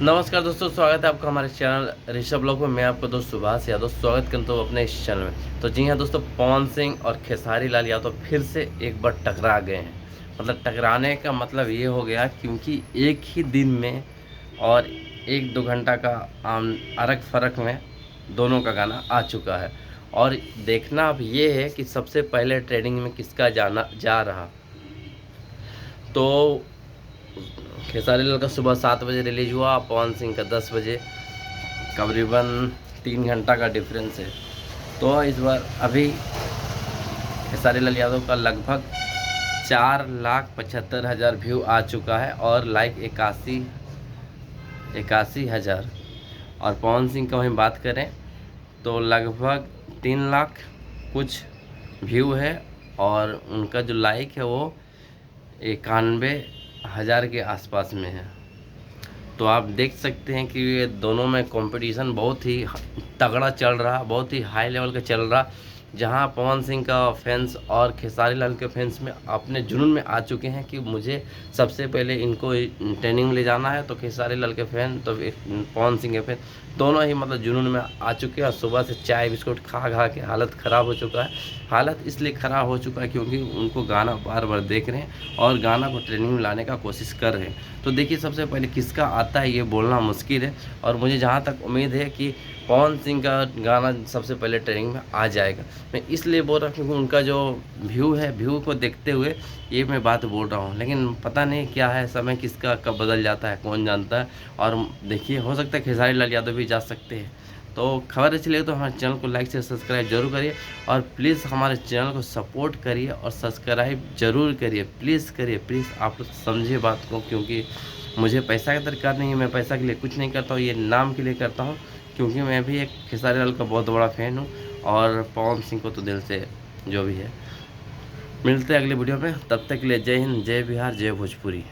नमस्कार दोस्तों, स्वागत है आपका हमारे चैनल ऋषभ ब्लॉग में। मैं आपका दोस्त सुभाष यादव स्वागत करता हूँ अपने इस चैनल में। तो जी हाँ दोस्तों, पवन सिंह और खेसारी लाल यादव फिर से एक बार टकरा गए हैं। मतलब टकराने का मतलब ये हो गया क्योंकि एक ही दिन में और 1-2 घंटा का अरक फ़र्क में दोनों का गाना आ चुका है। और देखना अब ये है कि सबसे पहले ट्रेंडिंग में किसका जाना जा रहा। तो खेसारी लाल का सुबह 7 बजे रिलीज हुआ, पवन सिंह का 10 बजे, करीबन 3 घंटा का डिफरेंस है। तो इस बार अभी खेसारी लाल यादव का लगभग 4,75,000 व्यू आ चुका है और लाइक 81,000। और पवन सिंह का वहीं बात करें तो लगभग 3 लाख कुछ व्यू है और उनका जो लाइक है वो 91,000 के आसपास में है। तो आप देख सकते हैं कि ये दोनों में कंपटीशन बहुत ही तगड़ा चल रहा, बहुत ही हाई लेवल का चल रहा, जहां पवन सिंह का फैंस और खेसारी लाल के फैंस में अपने जुनून में आ चुके हैं कि मुझे सबसे पहले इनको ट्रेनिंग में ले जाना है। तो खेसारी लाल के फैन तो पवन सिंह के फैन दोनों ही मतलब जुनून में आ चुके हैं। और सुबह से चाय बिस्कुट खा खा के हालत ख़राब हो चुका है। हालत इसलिए ख़राब हो चुका है क्योंकि उनको गाना बार बार देख रहे हैं और गाना को ट्रेनिंग में लाने का कोशिश कर रहे हैं। तो देखिए, सबसे पहले किसका आता है ये बोलना मुश्किल है, और मुझे जहाँ तक उम्मीद है कि पवन सिंह का गाना सबसे पहले ट्रेनिंग में आ जाएगा। मैं इसलिए बोल रहा हूँ क्योंकि उनका जो व्यू है, व्यू को देखते हुए ये मैं बात बोल रहा हूँ। लेकिन पता नहीं क्या है, समय किसका कब बदल जाता है कौन जानता है। और देखिए, हो सकता है खेसारी लाल यादव भी जा सकते हैं। तो खबर अच्छी लगे तो हमारे चैनल को लाइक से सब्सक्राइब जरूर करिए, और प्लीज़ हमारे चैनल को सपोर्ट करिए और सब्सक्राइब जरूर करिए। प्लीज़ करिए, प्लीज़ आप लोग समझिए बात को, क्योंकि मुझे पैसा की दरकार नहीं है। मैं पैसा के लिए कुछ नहीं करता हूँ, ये नाम के लिए करता हूँ, क्योंकि मैं भी एक खेसारी लाल का बहुत बड़ा फ़ैन हूँ और पवन सिंह को तो दिल से जो भी है। मिलते हैं अगले वीडियो में, तब तक के लिए जय हिंद, जय बिहार, जय भोजपुरी।